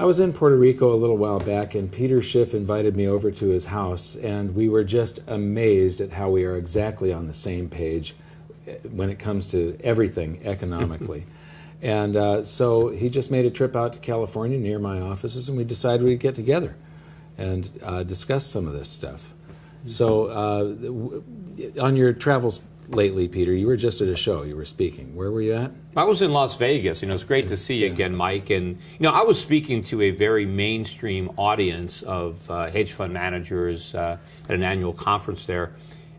I was in Puerto Rico a little while back, and Peter Schiff invited me over to his house, and we were just amazed at how we are exactly on the same page when it comes to everything economically. And so he just made a trip out to California near my offices, and we decided we'd get together and discuss some of this stuff. So on your travels lately, Peter, you were just at a show. You were speaking. Where were you at? I was in Las Vegas. It's great to see you again, Mike. And I was speaking to a very mainstream audience of hedge fund managers at an annual conference there.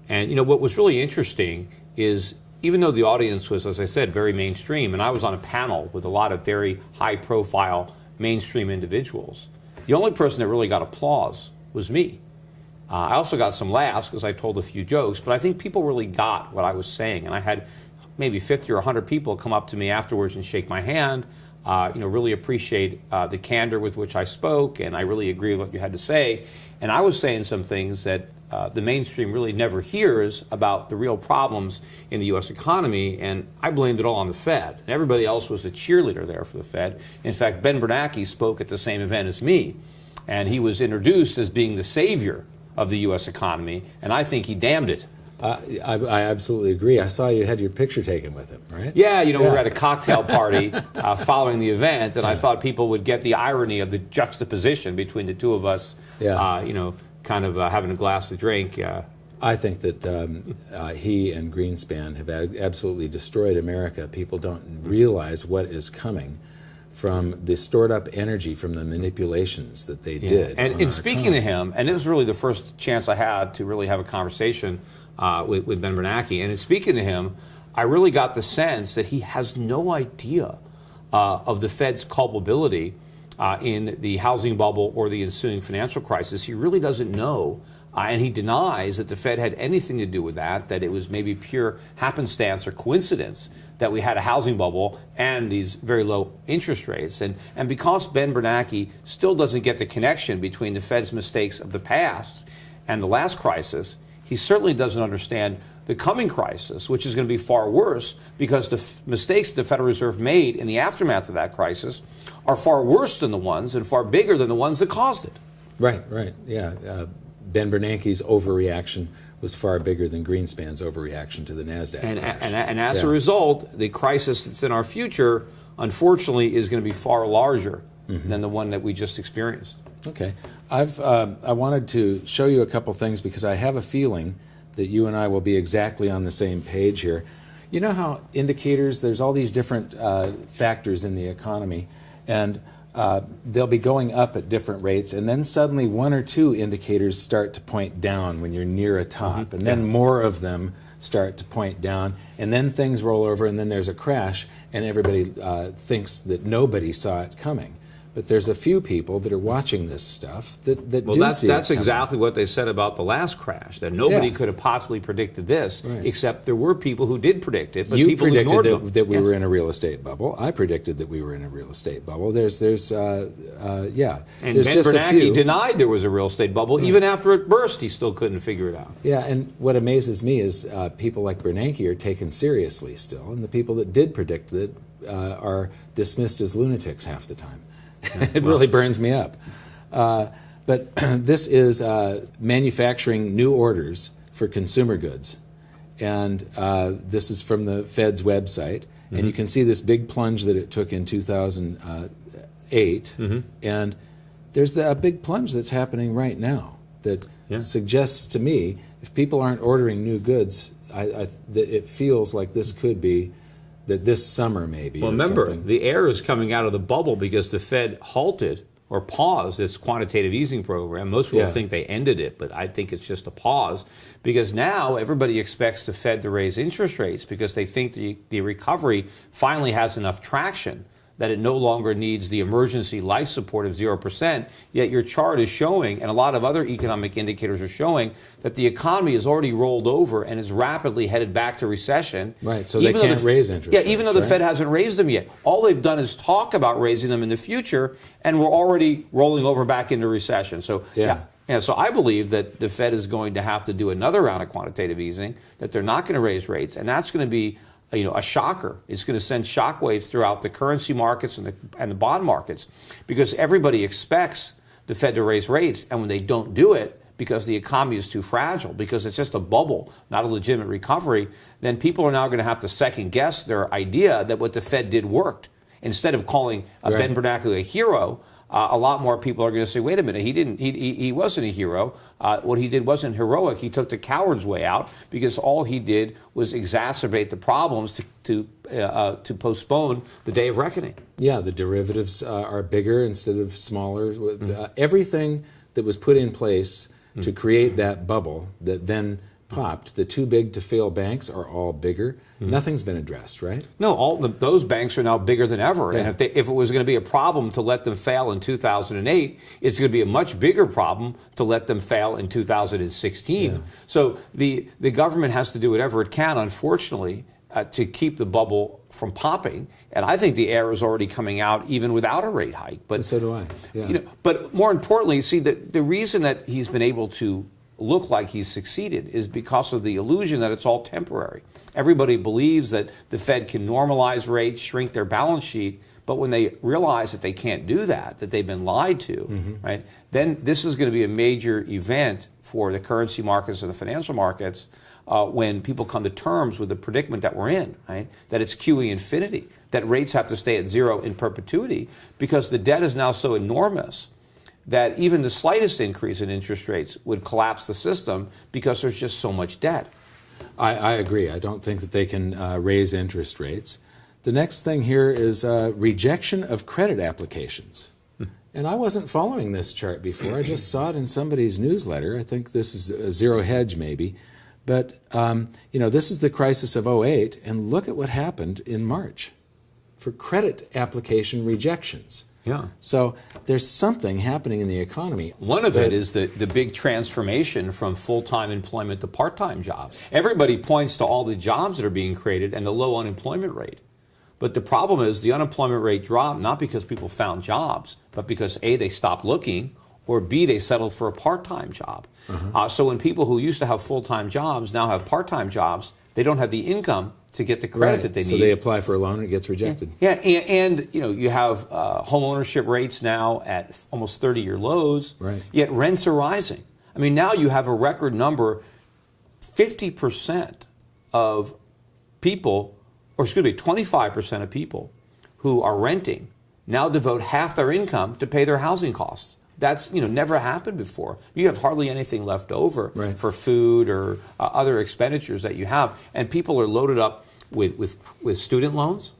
And what was really interesting is, even though the audience was, as I said, very mainstream, and I was on a panel with a lot of very high-profile mainstream individuals, the only person that really got applause was me. I also got some laughs because I told a few jokes, but I think people really got what I was saying. And I had maybe 50 or 100 people come up to me afterwards and shake my hand, really appreciate the candor with which I spoke, and I really agree with what you had to say. And I was saying some things that the mainstream really never hears about the real problems in the U.S. economy, and I blamed it all on the Fed. And everybody else was a cheerleader there for the Fed. In fact, Ben Bernanke spoke at the same event as me, and he was introduced as being the savior of the U.S. economy, and I think he damned it. I absolutely agree. I saw you had your picture taken with him, right? Yeah, we were at a cocktail party following the event, and I thought people would get the irony of the juxtaposition between the two of us, kind of having a glass to drink. I think that he and Greenspan have absolutely destroyed America. People don't realize what is coming from the stored up energy from the manipulations that they did. And in speaking to him, and it was really the first chance I had to really have a conversation with Ben Bernanke, and in speaking to him, I really got the sense that he has no idea of the Fed's culpability in the housing bubble or the ensuing financial crisis. He really doesn't know, and he denies that the Fed had anything to do with that it was maybe pure happenstance or coincidence that we had a housing bubble and these very low interest rates. And because Ben Bernanke still doesn't get the connection between the Fed's mistakes of the past and the last crisis, he certainly doesn't understand the coming crisis, which is going to be far worse because the mistakes the Federal Reserve made in the aftermath of that crisis are far worse than the ones and far bigger than the ones that caused it. Right, yeah. Ben Bernanke's overreaction was far bigger than Greenspan's overreaction to the NASDAQ crash. And as a result, the crisis that's in our future, unfortunately, is going to be far larger than the one that we just experienced. Okay. I wanted to show you a couple things because I have a feeling that you and I will be exactly on the same page here. You know how indicators, there's all these different factors in the economy, and they'll be going up at different rates, and then suddenly one or two indicators start to point down when you're near a top, and then more of them start to point down, and then things roll over, and then there's a crash, and everybody thinks that nobody saw it coming. But there's a few people that are watching this stuff that do see it. That's exactly what they said about the last crash, that nobody could have possibly predicted this, except there were people who did predict it, but people ignored them. You predicted that we were in a real estate bubble. I predicted that we were in a real estate bubble. And Ben Bernanke denied there was a real estate bubble. Even after it burst, he still couldn't figure it out. Yeah, and what amazes me is people like Bernanke are taken seriously still, and the people that did predict it are dismissed as lunatics half the time. It really burns me up. But this is manufacturing new orders for consumer goods. And this is from the Fed's website. And you can see this big plunge that it took in 2008. And there's a big plunge that's happening right now that suggests to me if people aren't ordering new goods, that it feels like this could be that this summer maybe. Well, remember, the air is coming out of the bubble because the Fed halted or paused its quantitative easing program. Most people think they ended it, but I think it's just a pause because now everybody expects the Fed to raise interest rates because they think the recovery finally has enough traction that it no longer needs the emergency life support of 0%, yet your chart is showing, and a lot of other economic indicators are showing, that the economy is already rolled over and is rapidly headed back to recession. Right, so they can't raise interest rates. Yeah, even though the Fed hasn't raised them yet. All they've done is talk about raising them in the future, and we're already rolling over back into recession. So, so I believe that the Fed is going to have to do another round of quantitative easing, that they're not going to raise rates, and that's going to be a shocker. It's going to send shockwaves throughout the currency markets and the bond markets, because everybody expects the Fed to raise rates, and when they don't do it, because the economy is too fragile, because it's just a bubble, not a legitimate recovery, then people are now going to have to second guess their idea that what the Fed did worked. Instead of calling Ben Bernanke a hero, a lot more people are going to say, wait a minute, he wasn't a hero. What he did wasn't heroic. He took the coward's way out, because all he did was exacerbate the problems to postpone the day of reckoning. Yeah, the derivatives are bigger instead of smaller. Everything that was put in place to create that bubble that then popped, the too big to fail banks are all bigger. Nothing's been addressed, right? No, those banks are now bigger than ever. Yeah. And if it was going to be a problem to let them fail in 2008, it's going to be a much bigger problem to let them fail in 2016. Yeah. So the government has to do whatever it can, unfortunately, to keep the bubble from popping. And I think the air is already coming out even without a rate hike. But so do I. Yeah. But more importantly, see, the reason that he's been able to look like he's succeeded is because of the illusion that it's all temporary. Everybody believes that the Fed can normalize rates, shrink their balance sheet, but when they realize that they can't do that they've been lied to, right? Then this is going to be a major event for the currency markets and the financial markets when people come to terms with the predicament that we're in, right? That it's QE infinity, that rates have to stay at zero in perpetuity, because the debt is now so enormous that even the slightest increase in interest rates would collapse the system, because there's just so much debt. I agree. I don't think that they can raise interest rates. The next thing here is rejection of credit applications. And I wasn't following this chart before. I just saw it in somebody's newsletter. I think this is a zero hedge maybe. But, this is the crisis of '08, and look at what happened in March for credit application rejections. Yeah. So there's something happening in the economy. One of it is the big transformation from full-time employment to part-time jobs. Everybody points to all the jobs that are being created and the low unemployment rate. But the problem is the unemployment rate dropped not because people found jobs, but because A, they stopped looking, or B, they settled for a part-time job. So when people who used to have full-time jobs now have part-time jobs, they don't have the income to get the credit that they need. So they apply for a loan and it gets rejected. Yeah, and you have home ownership rates now at almost 30-year lows. Right. Yet rents are rising. I mean, now you have a record number. 50% of people, or excuse me, 25% of people who are renting now devote half their income to pay their housing costs. That's never happened before. You have hardly anything left over for food or other expenditures that you have, and people are loaded up with student loans.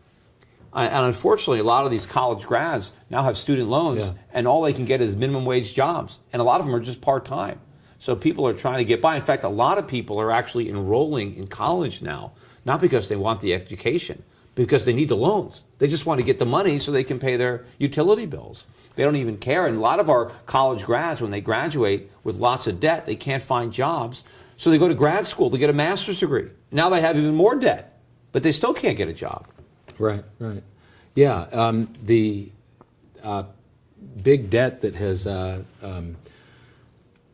And unfortunately, a lot of these college grads now have student loans, and all they can get is minimum wage jobs, and a lot of them are just part-time. So people are trying to get by. In fact, a lot of people are actually enrolling in college now, not because they want the education, because they need the loans. They just want to get the money so they can pay their utility bills. They don't even care. And a lot of our college grads, when they graduate with lots of debt, they can't find jobs. So they go to grad school to get a master's degree. Now they have even more debt, but they still can't get a job. Right. Yeah, the big debt that has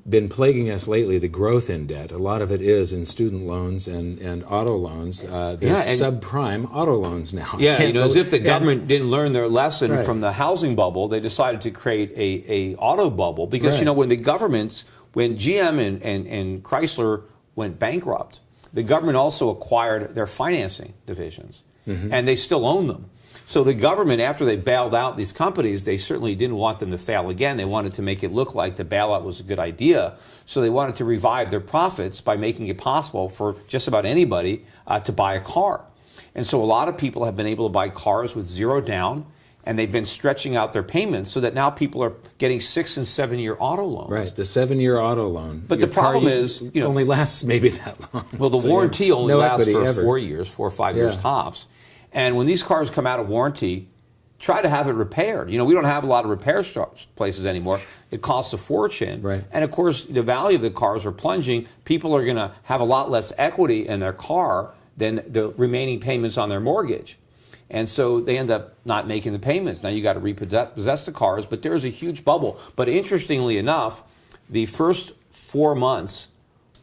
been plaguing us lately, the growth in debt, a lot of it is in student loans and auto loans. There's subprime auto loans now. Yeah, as if the government didn't learn their lesson from the housing bubble, they decided to create a auto bubble. Because, when GM and Chrysler went bankrupt, the government also acquired their financing divisions, and they still own them. So the government, after they bailed out these companies, they certainly didn't want them to fail again. They wanted to make it look like the bailout was a good idea. So they wanted to revive their profits by making it possible for just about anybody to buy a car. And so a lot of people have been able to buy cars with zero down, and they've been stretching out their payments so that now people are getting 6- and 7-year auto loans. Right, the 7-year auto loan. But the problem is, only lasts maybe that long. Well, the warranty only lasts for ever. 4 years, 4 or 5 years tops. And when these cars come out of warranty, try to have it repaired. We don't have a lot of repair places anymore. It costs a fortune. Right. And of course, the value of the cars are plunging. People are going to have a lot less equity in their car than the remaining payments on their mortgage. And so they end up not making the payments. Now you got to repossess the cars, but there's a huge bubble. But interestingly enough, the first 4 months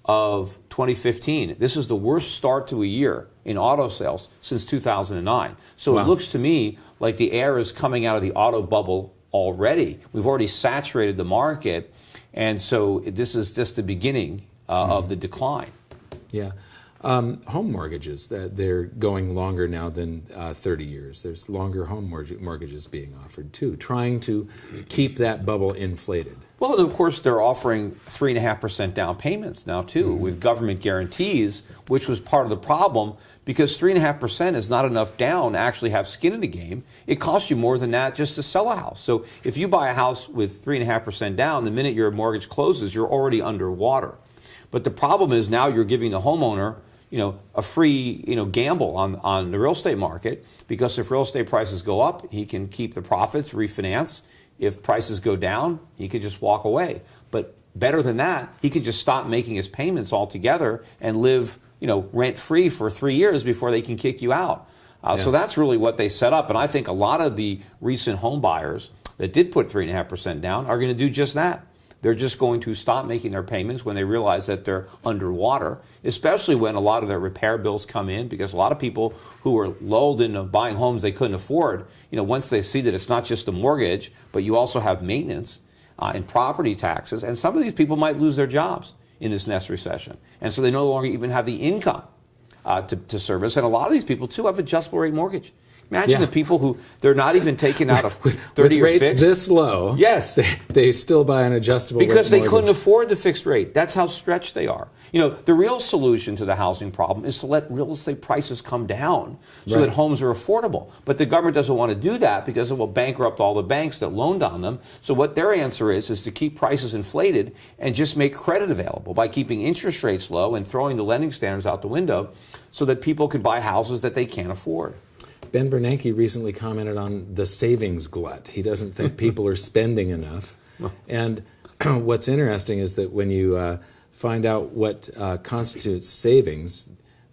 of 2015. This is the worst start to a year in auto sales since 2009. So Wow. it looks to me like the air is coming out of the auto bubble already. We've already saturated the market, and so this is just the beginning of the decline. Yeah. Home mortgages, they're going longer now than 30 years. There's longer home mortgages being offered too, trying to keep that bubble inflated. Well, and of course, they're offering 3.5% down payments now too, with government guarantees, which was part of the problem because 3.5% is not enough down to actually have skin in the game. It costs you more than that just to sell a house. So if you buy a house with 3.5% down, the minute your mortgage closes, you're already underwater. But the problem is now you're giving the homeowner, a free, gamble on the real estate market, because if real estate prices go up, he can keep the profits, refinance. If prices go down, he could just walk away. But better than that, he could just stop making his payments altogether and live, rent-free for 3 years before they can kick you out. So that's really what they set up. And I think a lot of the recent home buyers that did put 3.5% down are going to do just that. They're just going to stop making their payments when they realize that they're underwater, especially when a lot of their repair bills come in, because a lot of people who are lulled into buying homes they couldn't afford, once they see that it's not just the mortgage, but you also have maintenance and property taxes, and some of these people might lose their jobs in this next recession. And so they no longer even have the income to service. And a lot of these people, too, have adjustable rate mortgage. Imagine the people who, they're not even taking out a 30-year rates fixed. This low, yes, they still buy an adjustable rate because they mortgage. couldn't afford the fixed rate. That's how stretched they are. The real solution to the housing problem is to let real estate prices come down so that homes are affordable. But the government doesn't want to do that because it will bankrupt all the banks that loaned on them. So what their answer is to keep prices inflated and just make credit available by keeping interest rates low and throwing the lending standards out the window so that people could buy houses that they can't afford. Ben Bernanke recently commented on the savings glut. He doesn't think people are spending enough. And what's interesting is that when you find out what constitutes savings,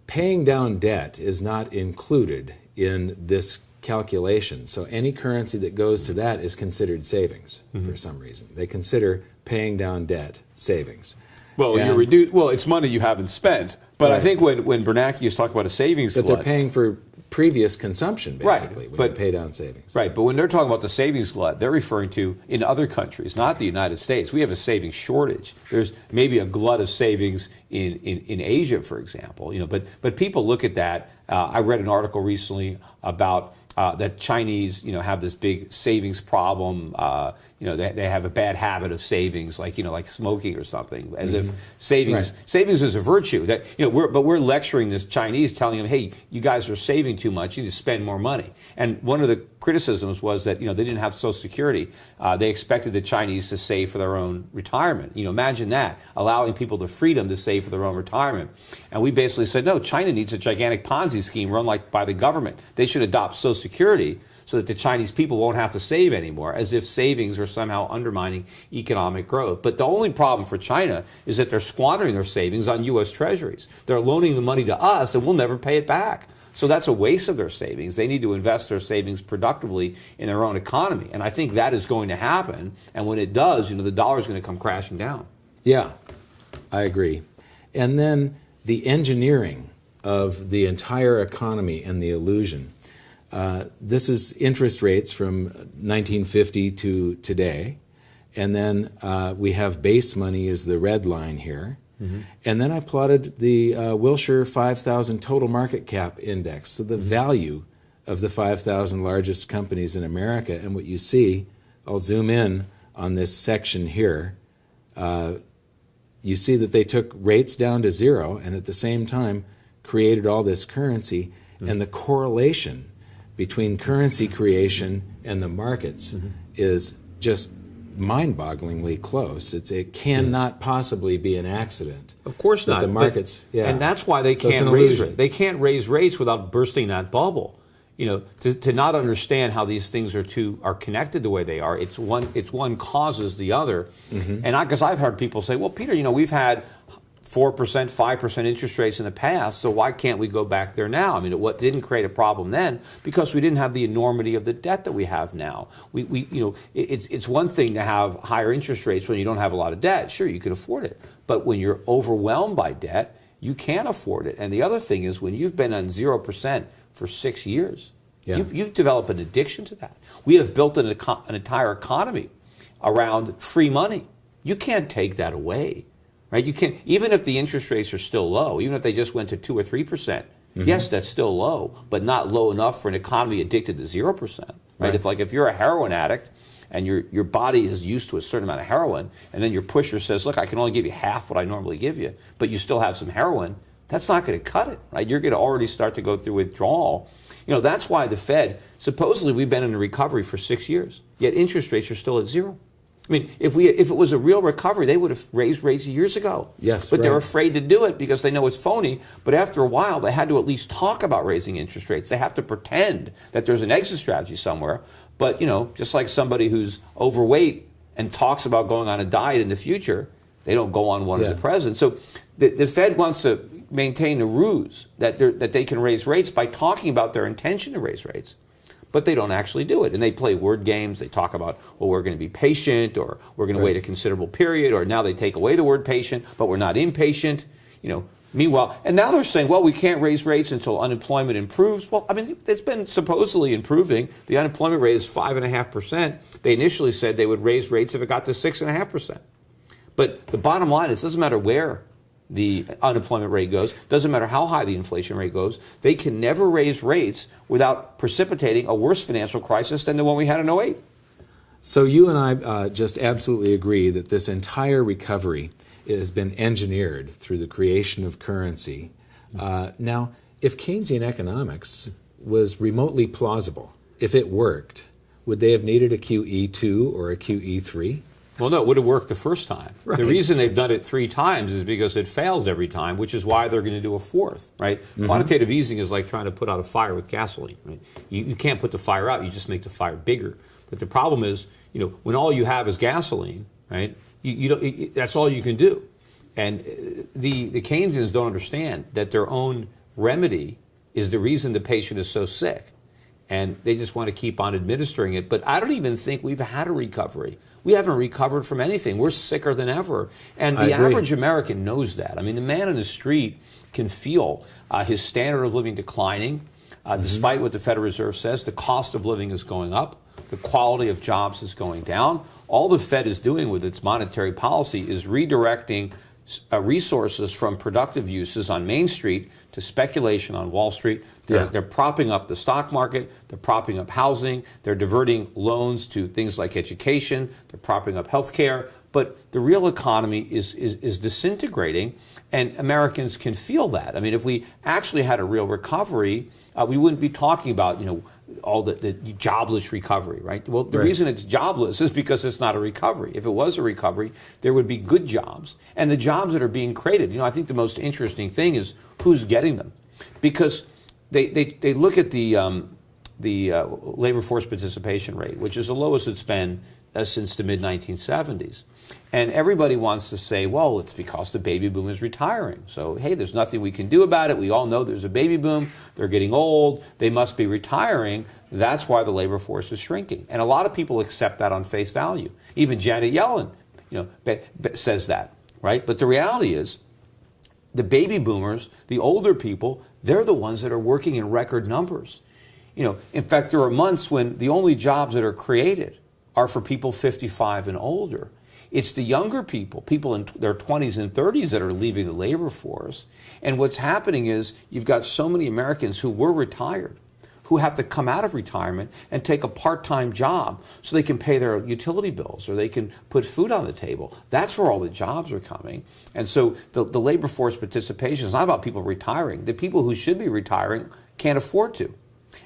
paying down debt is not included in this calculation. So any currency that goes to that is considered savings for some reason. They consider paying down debt savings. Well, it's money you haven't spent. But I think when Bernanke is talking about a savings But glut, they're paying for previous consumption, basically, when but you pay down savings. Right, but when they're talking about the savings glut, they're referring to in other countries, not the United States. We have a savings shortage. There's maybe a glut of savings in Asia, for example. But people look at that. I read an article recently about that Chinese, have this big savings problem. They have a bad habit of savings, like smoking or something, as if savings is a virtue. That we're lecturing this Chinese, telling them, hey, you guys are saving too much. You need to spend more money. And one of the criticisms was that they didn't have Social Security. They expected the Chinese to save for their own retirement. Imagine that, allowing people the freedom to save for their own retirement. And we basically said, no, China needs a gigantic Ponzi scheme run by the government. They should adopt Social Security so that the Chinese people won't have to save anymore, as if savings are somehow undermining economic growth. But the only problem for China is that they're squandering their savings on U.S. treasuries. They're loaning the money to us, and we'll never pay it back. So that's a waste of their savings. They need to invest their savings productively in their own economy. And I think that is going to happen. And when it does, the dollar is going to come crashing down. Yeah, I agree. And then the engineering of the entire economy and the illusion. This is interest rates from 1950 to today. And then we have base money is the red line here. And then I plotted the Wilshire 5,000 total market cap index, so the value of the 5,000 largest companies in America. And what you see, I'll zoom in on this section here, you see that they took rates down to zero and at the same time created all this currency. And the correlation between currency creation and the markets is just mind-bogglingly close. It cannot possibly be an accident. Of course not. The markets, and that's why they can't raise rates. They can't raise rates without bursting that bubble. To not understand how these things are connected the way they are. It's one causes the other. And because I've heard people say, well, Peter, we've had 4%, 5% interest rates in the past, so why can't we go back there now? I mean, what didn't create a problem then? Because we didn't have the enormity of the debt that we have now. It's one thing to have higher interest rates when you don't have a lot of debt. Sure, you can afford it. But when you're overwhelmed by debt, you can't afford it. And the other thing is, when you've been on 0% for 6 years, you develop an addiction to that. We have built an entire economy around free money. You can't take that away, right? You can't, even if the interest rates are still low, even if they just went to 2 or 3%. Yes, that's still low, but not low enough for an economy addicted to 0%. Right? If you're a heroin addict and your body is used to a certain amount of heroin, and then your pusher says, look, I can only give you half what I normally give you, but you still have some heroin, that's not going to cut it, right? You're going to already start to go through withdrawal. That's why the Fed, supposedly we've been in a recovery for 6 years, yet interest rates are still at 0. I mean, if it was a real recovery, they would have raised rates years ago. Yes, but they're afraid to do it because they know it's phony. But after a while, they had to at least talk about raising interest rates. They have to pretend that there's an exit strategy somewhere. But, just like somebody who's overweight and talks about going on a diet in the future, they don't go on one in the present. So the Fed wants to maintain a ruse that they can raise rates by talking about their intention to raise rates. But they don't actually do it. And they play word games. They talk about, well, we're going to be patient, or we're going to wait a considerable period, or now they take away the word patient, but we're not impatient. Meanwhile, and now they're saying, well, we can't raise rates until unemployment improves. Well, I mean, it's been supposedly improving. The unemployment rate is 5.5%. They initially said they would raise rates if it got to 6.5%. But the bottom line is, it doesn't matter where the unemployment rate goes, doesn't matter how high the inflation rate goes, they can never raise rates without precipitating a worse financial crisis than the one we had in '08. So you and I just absolutely agree that this entire recovery has been engineered through the creation of currency. Now, if Keynesian economics was remotely plausible, if it worked, would they have needed a QE2 or a QE3? Well, no, it would have worked the first time. Right. The reason they've done it 3 times is because it fails every time, which is why they're going to do a 4th, right? Quantitative easing is like trying to put out a fire with gasoline, right? You can't put the fire out, you just make the fire bigger. But the problem is, when all you have is gasoline, right, that's all you can do. And the Keynesians don't understand that their own remedy is the reason the patient is so sick. And they just want to keep on administering it. But I don't even think we've had a recovery. We haven't recovered from anything. We're sicker than ever. And the average American knows that. I mean, the man on the street can feel his standard of living declining. Despite what the Federal Reserve says, the cost of living is going up. The quality of jobs is going down. All the Fed is doing with its monetary policy is redirecting resources from productive uses on Main Street to speculation on Wall Street. They're propping up the stock market. They're propping up housing. They're diverting loans to things like education. They're propping up healthcare. But the real economy is disintegrating, and Americans can feel that. I mean, if we actually had a real recovery, we wouldn't be talking about, all the jobless recovery, right? Well, the reason it's jobless is because it's not a recovery. If it was a recovery, there would be good jobs. And the jobs that are being created, I think the most interesting thing is who's getting them. Because they look at the labor force participation rate, which is the lowest it's been since the mid-1970s. And everybody wants to say, well, it's because the baby boom is retiring. So, hey, there's nothing we can do about it. We all know there's a baby boom. They're getting old. They must be retiring. That's why the labor force is shrinking. And a lot of people accept that on face value. Even Janet Yellen, says that, right? But the reality is the baby boomers, the older people, they're the ones that are working in record numbers. In fact, there are months when the only jobs that are created are for people 55 and older. It's the younger people in their 20s and 30s that are leaving the labor force. And what's happening is you've got so many Americans who were retired, who have to come out of retirement and take a part-time job so they can pay their utility bills or they can put food on the table. That's where all the jobs are coming. And so the labor force participation is not about people retiring. The people who should be retiring can't afford to.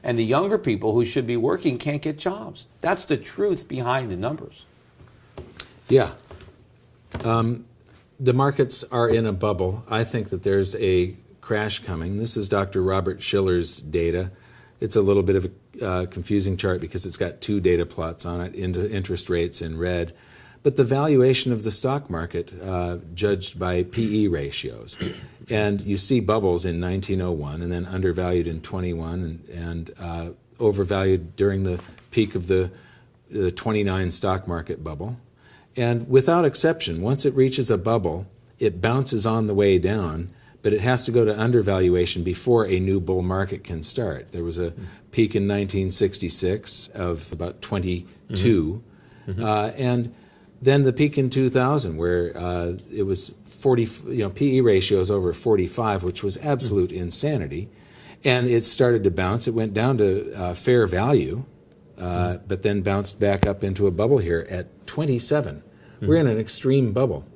And the younger people who should be working can't get jobs. That's the truth behind the numbers. Yeah. The markets are in a bubble. I think that there's a crash coming. This is Dr. Robert Shiller's data. It's a little bit of a confusing chart because it's got 2 data plots on it, interest rates in red. But the valuation of the stock market judged by PE ratios. And you see bubbles in 1901 and then undervalued in 21 and overvalued during the peak of the 29 stock market bubble. And without exception, once it reaches a bubble, it bounces on the way down, but it has to go to undervaluation before a new bull market can start. There was a peak in 1966 of about 22, and then the peak in 2000 where it was 40, PE ratios over 45, which was absolute insanity, and it started to bounce. It went down to fair value, but then bounced back up into a bubble here at 27. We're in an extreme bubble.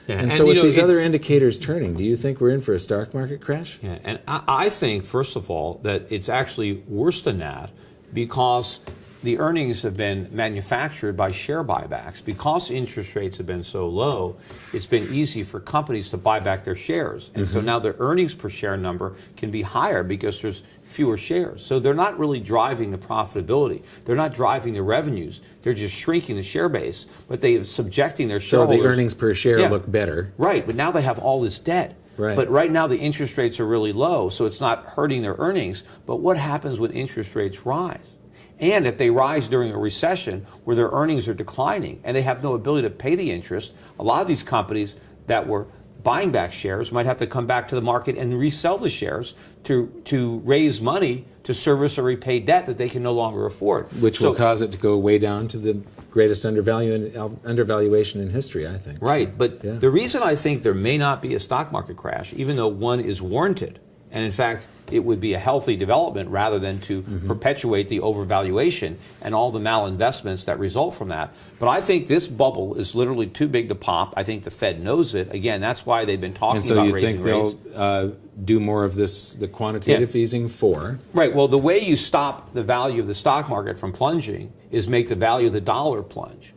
Yeah, and so with these it's- other indicators turning, do you think we're in for a stock market crash? Yeah, and I think, first of all, that it's actually worse than that because the earnings have been manufactured by share buybacks. Because interest rates have been so low, it's been easy for companies to buy back their shares. And so now the earnings per share number can be higher because there's fewer shares. So they're not really driving the profitability. They're not driving the revenues. They're just shrinking the share base, but they're subjecting their So shareholders. the earnings per share Yeah. look better. Right, but now they have all this debt. Right. But right now the interest rates are really low, so it's not hurting their earnings. But what happens when interest rates rise? And if they rise during a recession where their earnings are declining and they have no ability to pay the interest, a lot of these companies that were buying back shares might have to come back to the market and resell the shares to raise money to service or repay debt that they can no longer afford. Which will cause it to go way down to the greatest undervaluation in history, I think. Right, but yeah. the reason I think there may not be a stock market crash, even though one is warranted, and in fact, it would be a healthy development rather than to perpetuate the overvaluation and all the malinvestments that result from that. But I think this bubble is literally too big to pop. I think the Fed knows it. Again, that's why they've been talking And so about you raising think rates. they'll do more of this, the quantitative easing for? Right. Well, the way you stop the value of the stock market from plunging is make the value of the dollar plunge.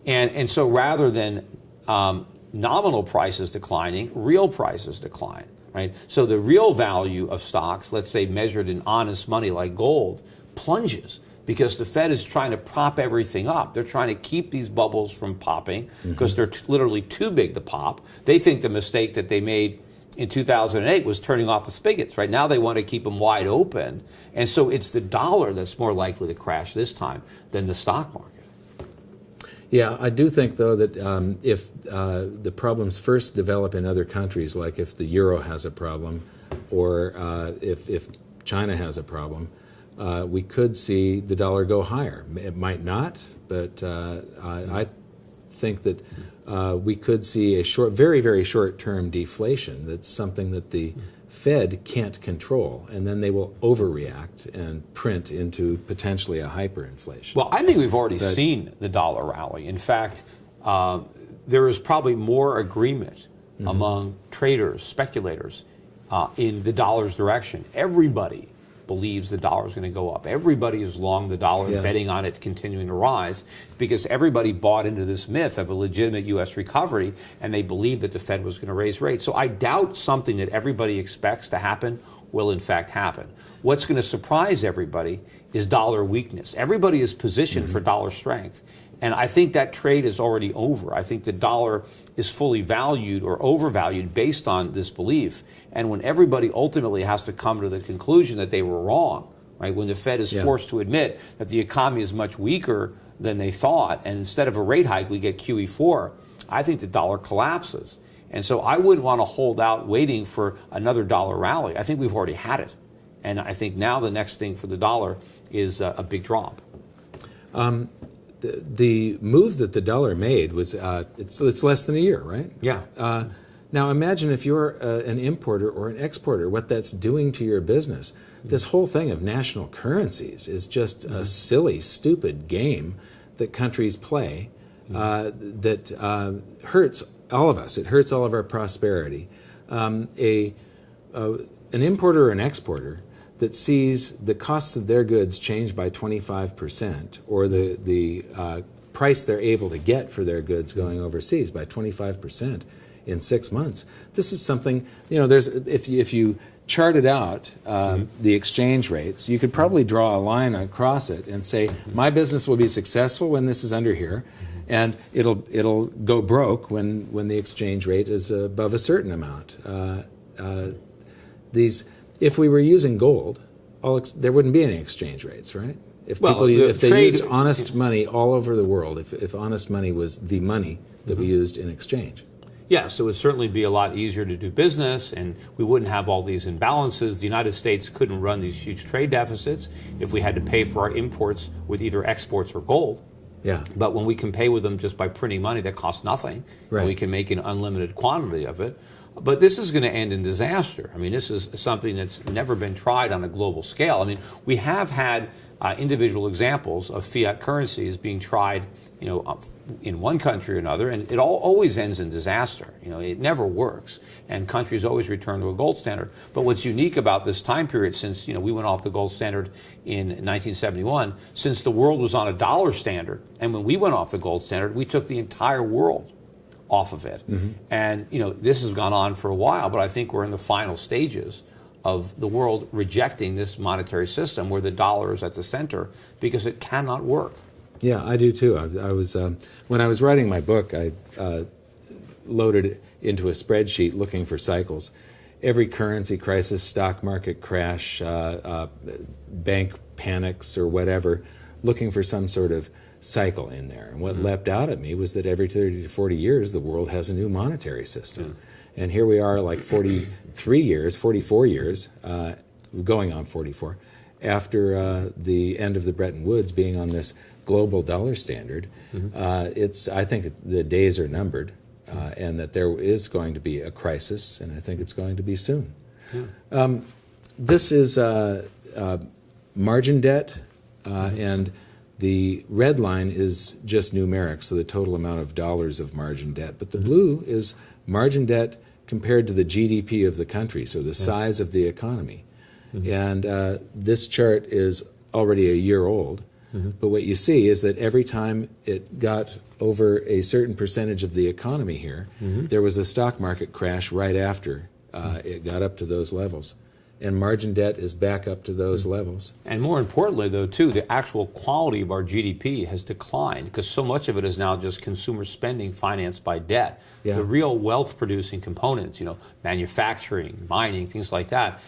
And so rather than nominal prices declining, real prices decline. Right? So the real value of stocks, let's say measured in honest money like gold, plunges because the Fed is trying to prop everything up. They're trying to keep these bubbles from popping because they're literally too big to pop. They think the mistake that they made in 2008 was turning off the spigots. Right now they want to keep them wide open. And so it's the dollar that's more likely to crash this time than the stock market. Yeah, I do think, though, that if the problems first develop in other countries, like if the euro has a problem or if China has a problem, we could see the dollar go higher. It might not, but I think that we could see a very, very short-term deflation. That's something that the Fed can't control, and then they will overreact and print into potentially a hyperinflation. Well, I think we've already seen the dollar rally. In fact, there is probably more agreement among traders, speculators, in the dollar's direction. Everybody believes the dollar is going to go up. Everybody is long the dollar, betting on it continuing to rise, because everybody bought into this myth of a legitimate U.S. recovery, and they believed that the Fed was going to raise rates. So I doubt something that everybody expects to happen will in fact happen. What's going to surprise everybody is dollar weakness. Everybody is positioned for dollar strength. And I think that trade is already over. I think the dollar is fully valued or overvalued based on this belief. And when everybody ultimately has to come to the conclusion that they were wrong, right? When the Fed is forced to admit that the economy is much weaker than they thought, and instead of a rate hike, we get QE4, I think the dollar collapses. And so I wouldn't want to hold out waiting for another dollar rally. I think we've already had it. And I think now the next thing for the dollar is a big drop. The move that the dollar made was, it's less than a year, right? Yeah. Now imagine if you're an importer or an exporter, what that's doing to your business. This whole thing of national currencies is just a silly, stupid game that countries play that hurts all of us. It hurts all of our prosperity. An importer or an exporter that sees the costs of their goods change by 25%, or the price they're able to get for their goods going overseas by 25% in 6 months. This is something, there's if you charted out the exchange rates, you could probably draw a line across it and say, my business will be successful when this is under here, and it'll go broke when the exchange rate is above a certain amount. If we were using gold, there wouldn't be any exchange rates, right? If they used honest money all over the world, if honest money was the money that we used in exchange. Yes, it would certainly be a lot easier to do business, and we wouldn't have all these imbalances. The United States couldn't run these huge trade deficits if we had to pay for our imports with either exports or gold. Yeah. But when we can pay with them just by printing money that costs nothing, Right. and we can make an unlimited quantity of it. But this is going to end in disaster. I mean, this is something that's never been tried on a global scale. I mean, we have had individual examples of fiat currencies being tried, in one country or another, and it always ends in disaster. It never works, and countries always return to a gold standard. But what's unique about this time period, since we went off the gold standard in 1971, since the world was on a dollar standard, and when we went off the gold standard, we took the entire world off of it. Mm-hmm. And this has gone on for a while, but I think we're in the final stages of the world rejecting this monetary system where the dollar is at the center because it cannot work. Yeah, I do too. I was when I was writing my book, I loaded it into a spreadsheet looking for cycles. Every currency crisis, stock market crash, bank panics or whatever, looking for some sort of cycle in there. And what leapt out at me was that every 30 to 40 years, the world has a new monetary system. And here we are like 44 years, going on 44, after the end of the Bretton Woods being on this global dollar standard. I think the days are numbered, and that there is going to be a crisis, and I think it's going to be soon. This is margin debt, and the red line is just numeric, so the total amount of dollars of margin debt. But the blue is margin debt compared to the GDP of the country, so the size of the economy. And this chart is already a year old, but what you see is that every time it got over a certain percentage of the economy here, there was a stock market crash right after it got up to those levels. And margin debt is back up to those levels. And more importantly, though, too, the actual quality of our GDP has declined because so much of it is now just consumer spending financed by debt. Yeah. The real wealth-producing components, manufacturing, mining, things like that,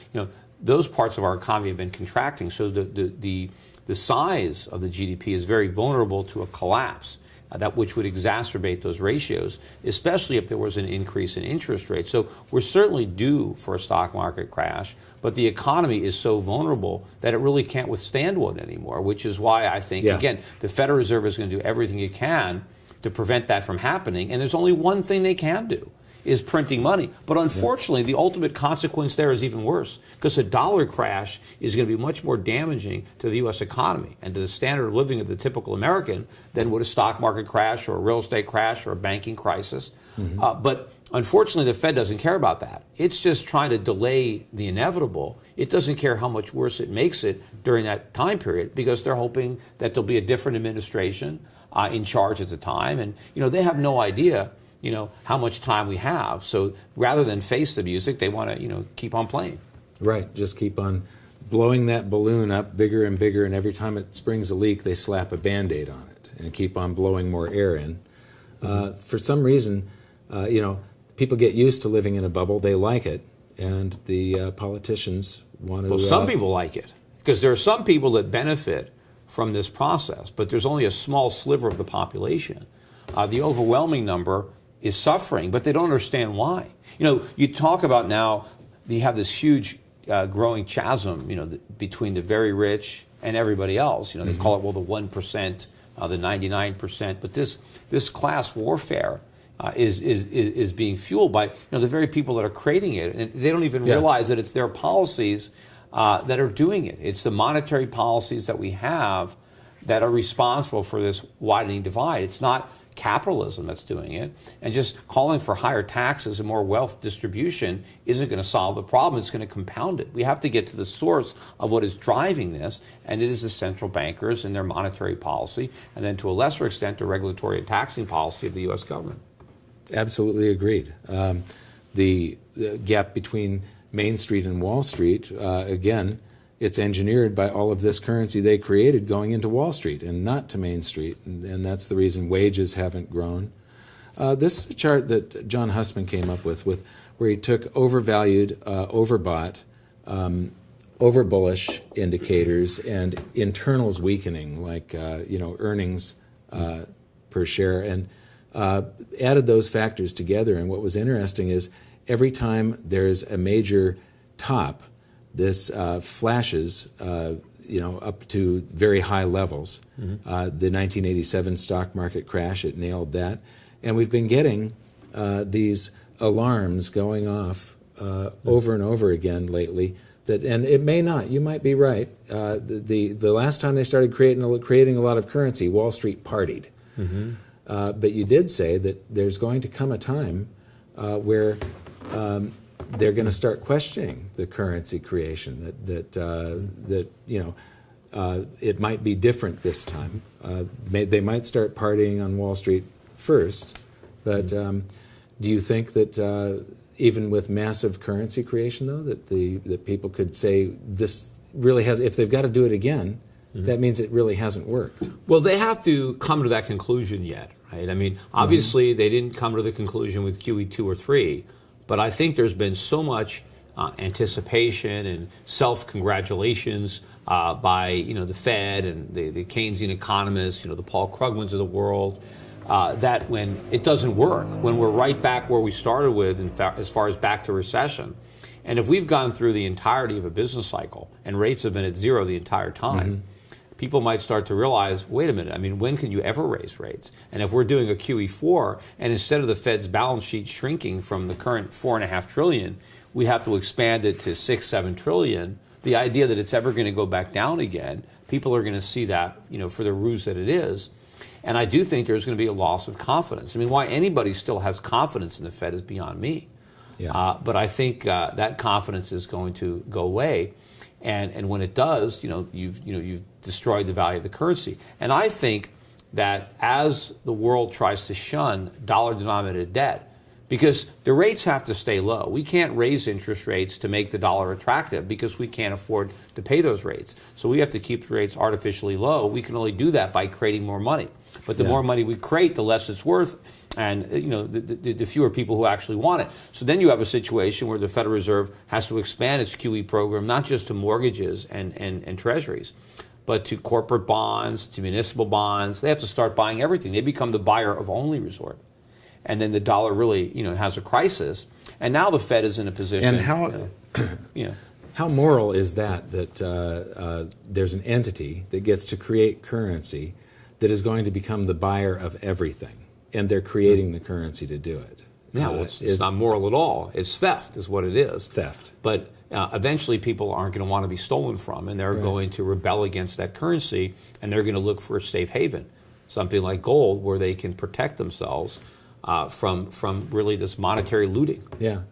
those parts of our economy have been contracting. So the size of the GDP is very vulnerable to a collapse. That which would exacerbate those ratios, especially if there was an increase in interest rates. So we're certainly due for a stock market crash, but the economy is so vulnerable that it really can't withstand one anymore, which is why I think, again, the Federal Reserve is going to do everything it can to prevent that from happening, and there's only one thing they can do, is printing money. But unfortunately, the ultimate consequence there is even worse, because a dollar crash is going to be much more damaging to the U.S. economy and to the standard of living of the typical American than would a stock market crash or a real estate crash or a banking crisis. But unfortunately, the Fed doesn't care about that. It's just trying to delay the inevitable. It doesn't care how much worse it makes it during that time period because they're hoping that there'll be a different administration in charge at the time. And, they have no idea how much time we have. So rather than face the music, they want to, keep on playing. Right, just keep on blowing that balloon up bigger and bigger, and every time it springs a leak, they slap a Band-Aid on it and keep on blowing more air in. For some reason, people get used to living in a bubble. They like it, and the politicians want to... Well, some people like it, because there are some people that benefit from this process, but there's only a small sliver of the population. The overwhelming number is suffering, but they don't understand why. You talk about now, you have this huge growing chasm, between the very rich and everybody else. They call it, the 1%, the 99%, but this class warfare is being fueled by the very people that are creating it, and they don't even realize that it's their policies that are doing it. It's the monetary policies that we have that are responsible for this widening divide. It's not capitalism that's doing it, and just calling for higher taxes and more wealth distribution isn't going to solve the problem. It's going to compound it. We have to get to the source of what is driving this, and it is the central bankers and their monetary policy, and then to a lesser extent the regulatory and taxing policy of the U.S. government. Absolutely agreed. The gap between Main Street and Wall Street, again, it's engineered by all of this currency they created going into Wall Street and not to Main Street, and that's the reason wages haven't grown. This is a chart that John Hussman came up with where he took overvalued, overbought, overbullish indicators and internals weakening, like earnings per share, and added those factors together, and what was interesting is every time there's a major top, this flashes, up to very high levels. The 1987 stock market crash, it nailed that. And we've been getting these alarms going off over and over again lately. And it may not. You might be right. The last time they started creating a lot of currency, Wall Street partied. But you did say that there's going to come a time where they're going to start questioning the currency creation. That it might be different this time. They might start partying on Wall Street first, but do you think that even with massive currency creation, though, that people could say this really has, if they've got to do it again, that means it really hasn't worked? Well, they have to come to that conclusion yet, right? I mean, obviously they didn't come to the conclusion with QE 2 or 3, but I think there's been so much anticipation and self-congratulations by the Fed and the Keynesian economists, the Paul Krugmans of the world, that when it doesn't work, when we're right back where we started with, in fact, as far as back to recession, and if we've gone through the entirety of a business cycle and rates have been at zero the entire time, people might start to realize, wait a minute, I mean, when can you ever raise rates? And if we're doing a QE4, and instead of the Fed's balance sheet shrinking from the current $4.5 trillion, we have to expand it to $6-7 trillion, the idea that it's ever going to go back down again, people are going to see that, for the ruse that it is. And I do think there's going to be a loss of confidence. I mean, why anybody still has confidence in the Fed is beyond me. Yeah. But I think that confidence is going to go away. And when it does, you've destroyed the value of the currency. And I think that as the world tries to shun dollar-denominated debt, because the rates have to stay low. We can't raise interest rates to make the dollar attractive because we can't afford to pay those rates. So we have to keep the rates artificially low. We can only do that by creating more money. But the more money we create, the less it's worth, and the fewer people who actually want it. So then you have a situation where the Federal Reserve has to expand its QE program, not just to mortgages and treasuries, but to corporate bonds, to municipal bonds. They have to start buying everything. They become the buyer of only resort. And then the dollar really, has a crisis. And now the Fed is in a position. And how moral is that there's an entity that gets to create currency that is going to become the buyer of everything, and they're creating the currency to do it? Yeah, well, it's not moral at all. It's theft is what it is. Theft. But eventually people aren't going to want to be stolen from, and they're going to rebel against that currency, and they're going to look for a safe haven, something like gold, where they can protect themselves from really this monetary looting. Yeah.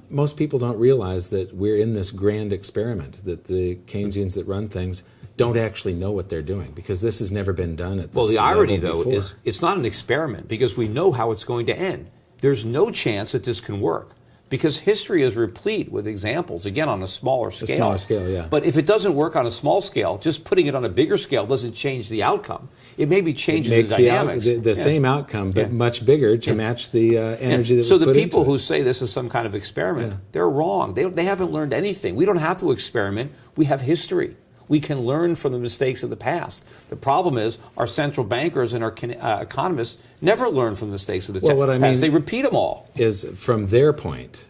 Most people don't realize that we're in this grand experiment, that the Keynesians that run things don't actually know what they're doing, because this has never been done at this level. Well, the irony, though, before. is it's not an experiment, because we know how it's going to end. There's no chance that this can work, because history is replete with examples, again, on a smaller scale. A smaller scale, yeah. But if it doesn't work on a small scale, just putting it on a bigger scale doesn't change the outcome. It maybe changes the dynamics. The same outcome, but much bigger to match the energy that was put into it. So the people who say this is some kind of experiment, they're wrong. They haven't learned anything. We don't have to experiment. We have history. We can learn from the mistakes of the past. The problem is our central bankers and our economists never learn from the mistakes of the past. What I mean they repeat them all. Is from their point,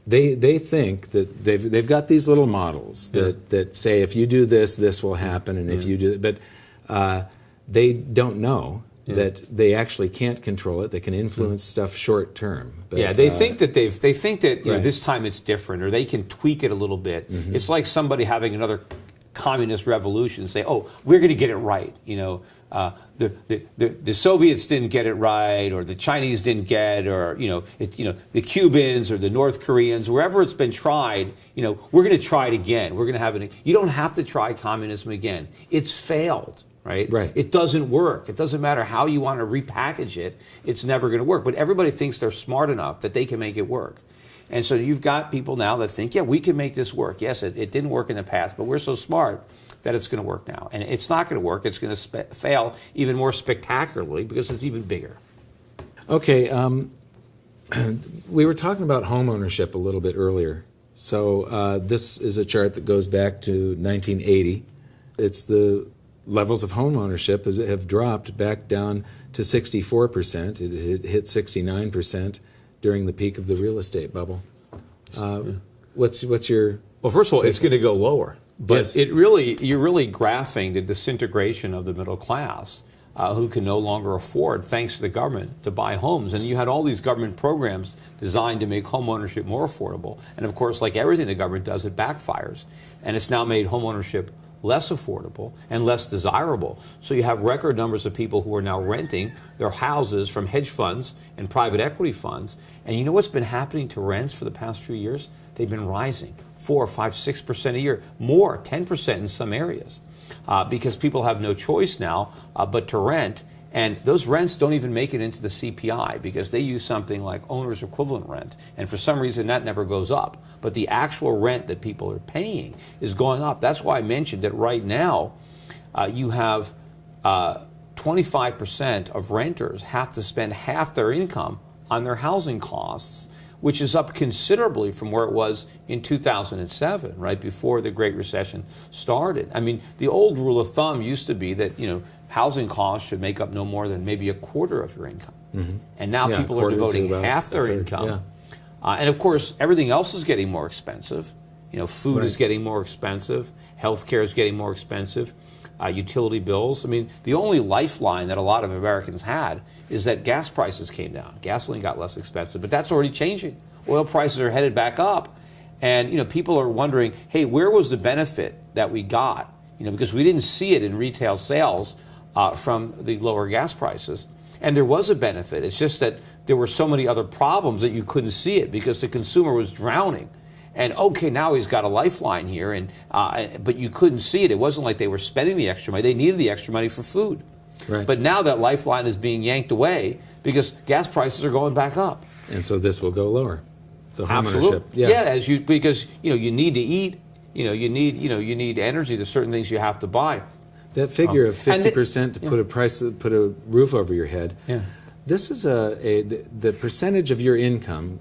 they think that they've got these little models that say if you do this, this will happen, and if you do, but they don't know that they actually can't control it. They can influence stuff short term. But, they think that this time it's different, or they can tweak it a little bit. It's like somebody having another communist revolution and say, "Oh, we're going to get it right." The Soviets didn't get it right, or the Chinese didn't get, or the Cubans or the North Koreans, wherever it's been tried. We're going to try it again. We're going to have it. You don't have to try communism again. It's failed. Right? It doesn't work. It doesn't matter how you want to repackage it. It's never going to work. But everybody thinks they're smart enough that they can make it work. And so you've got people now that think, we can make this work. Yes, it didn't work in the past, but we're so smart that it's going to work now. And it's not going to work. It's going to fail even more spectacularly because it's even bigger. Okay. We were talking about home ownership a little bit earlier. So this is a chart that goes back to 1980. It's the levels of home ownership have dropped back down to 64%. It hit 69% during the peak of the real estate bubble. What's your... Well, first of all, it's going to go lower. But Yes. you're really graphing the disintegration of the middle class, who can no longer afford, thanks to the government, to buy homes. And you had all these government programs designed to make home ownership more affordable. And of course, like everything the government does, it backfires. And it's now made home ownership less affordable and less desirable. So you have record numbers of people who are now renting their houses from hedge funds and private equity funds. And you know what's been happening to rents for the past few years? They've been rising 4, 5, 6% a year, more, 10% in some areas, because people have no choice now but to rent. And those rents don't even make it into the CPI because they use something like owner's equivalent rent. And for some reason, that never goes up. But the actual rent that people are paying is going up. That's why I mentioned that right now you have 25% of renters have to spend half their income on their housing costs, which is up considerably from where it was in 2007, right before the Great Recession started. I mean, the old rule of thumb used to be that, housing costs should make up no more than maybe a quarter of your income. Mm-hmm. And now people are devoting half their income. Yeah. And of course, everything else is getting more expensive. Food is getting more expensive. Healthcare is getting more expensive. Utility bills. I mean, the only lifeline that a lot of Americans had is that gas prices came down. Gasoline got less expensive, but that's already changing. Oil prices are headed back up. And, people are wondering, hey, where was the benefit that we got? Because we didn't see it in retail sales from the lower gas prices. And there was a benefit. It's just that there were so many other problems that you couldn't see it because the consumer was drowning. And okay, now he's got a lifeline here, but you couldn't see it. It wasn't like they were spending the extra money. They needed the extra money for food. Right. But now that lifeline is being yanked away because gas prices are going back up. And so this will go lower. The home Absolutely. ownership. Yeah, because you need to eat. You need energy. There's certain things you have to buy. That figure of 50% to put a roof over your head. Yeah. This is the percentage of your income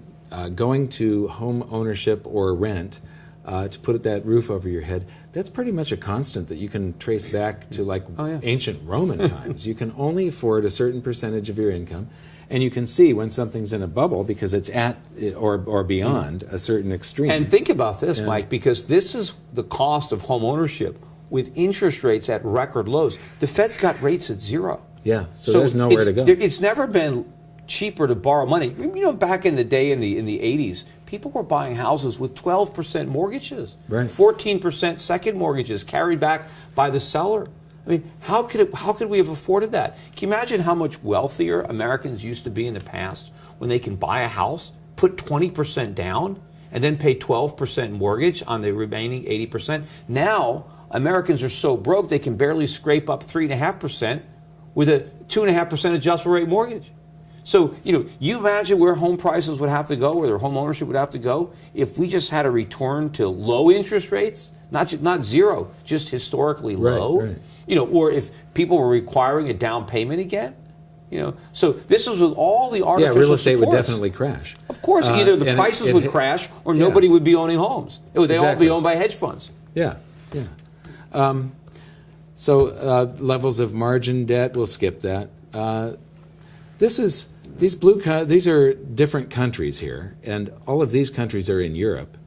going to home ownership or rent to put that roof over your head. That's pretty much a constant that you can trace back to ancient Roman times. You can only afford a certain percentage of your income, and you can see when something's in a bubble because it's at or beyond a certain extreme. And think about this, Mike, because this is the cost of home ownership with interest rates at record lows. The Fed's got rates at 0. Yeah, so there's nowhere to go. It's never been cheaper to borrow money. Back in the day in the 80s, people were buying houses with 12% mortgages, right. 14% second mortgages carried back by the seller. I mean, how could we have afforded that? Can you imagine how much wealthier Americans used to be in the past when they can buy a house, put 20% down, and then pay 12% mortgage on the remaining 80%? Now, Americans are so broke they can barely scrape up 3.5% with a 2.5% adjustable rate mortgage. So, you imagine where home prices would have to go, where their home ownership would have to go, if we just had a return to low interest rates, not zero, just historically low. Right. Or if people were requiring a down payment again. So this is with all the artificial real estate supports. would definitely crash. Of course, either the prices would crash or nobody would be owning homes. They'd all be owned by hedge funds. Yeah. So levels of margin debt, we'll skip that. These are different countries here, and all of these countries are in Europe.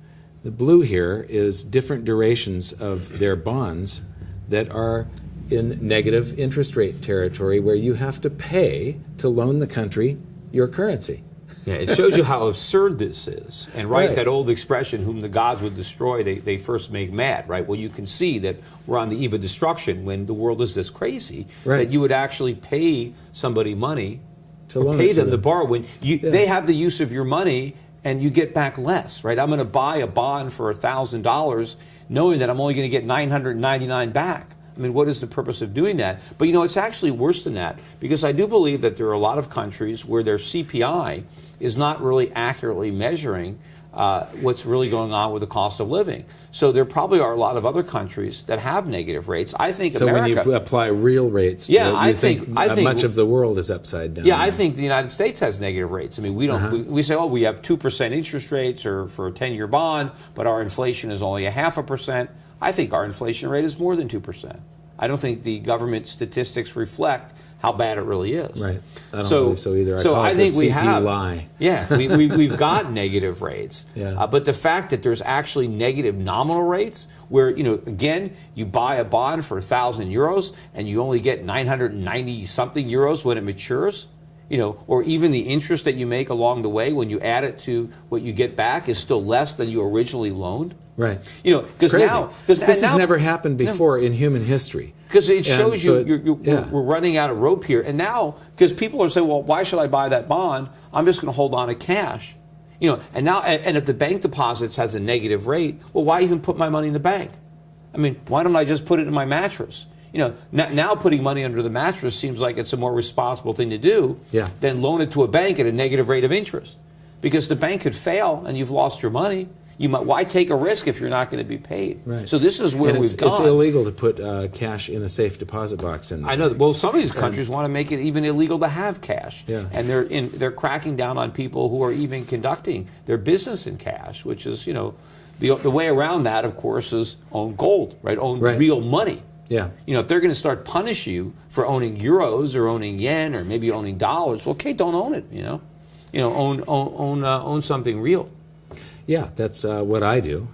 The blue here is different durations of their bonds that are in negative interest rate territory where you have to pay to loan the country your currency. Yeah, it shows you how absurd this is. And that old expression, whom the gods would destroy, they first make mad, right? Well, you can see that we're on the eve of destruction when the world is this crazy, that you would actually pay somebody money to pay them to borrow when they have the use of your money and you get back less, right? I'm going to buy a bond for $1,000 knowing that I'm only going to get $999 back. I mean, what is the purpose of doing that? But, it's actually worse than that, because I do believe that there are a lot of countries where their CPI is not really accurately measuring what's really going on with the cost of living. So there probably are a lot of other countries that have negative rates. I think America... So when you apply real rates to it, I think much of the world is upside down. Yeah, I think the United States has negative rates. I mean, we don't. We say, we have 2% interest rates or for a 10-year bond, but our inflation is only 0.5%. I think our inflation rate is more than 2%. I don't think the government statistics reflect how bad it really is. Right. I don't believe so either. So call I it think the we CP have lie. Yeah, we've got negative rates. Yeah. But the fact that there's actually negative nominal rates, where again, you buy a bond for 1,000 euros and you only get 990 something euros when it matures, or even the interest that you make along the way when you add it to what you get back is still less than you originally loaned. Right. Because now this has never happened before in human history. Because it shows so we're running out of rope here. And now, because people are saying, well, why should I buy that bond? I'm just going to hold on to cash. And now, and if the bank deposits has a negative rate, well, why even put my money in the bank? I mean, why don't I just put it in my mattress? Now putting money under the mattress seems like it's a more responsible thing to do than loan it to a bank at a negative rate of interest. Because the bank could fail and you've lost your money. Why take a risk if you're not going to be paid? Right. So this is where we've gone. It's illegal to put cash in a safe deposit box. I know. Well, some of these countries want to make it even illegal to have cash, Yeah. and they're cracking down on people who are even conducting their business in cash, which is the way around that, of course, is own gold, right? Own real money. Yeah. If they're going to start punish you for owning euros or owning yen or maybe owning dollars, well, okay, don't own it. Own something real. Yeah, that's what I do.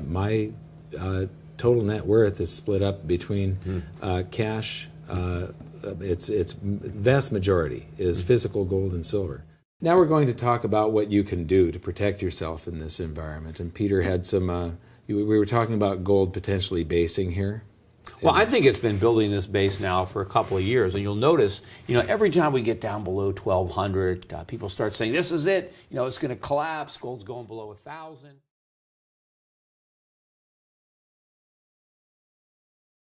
My total net worth is split up between cash. Its vast majority is physical gold and silver. Now we're going to talk about what you can do to protect yourself in this environment. And Peter had some. We were talking about gold potentially basing here. Well, I think it's been building this base now for a couple of years, and you'll notice, every time we get down below 1,200, people start saying, this is it, it's going to collapse, gold's going below 1,000.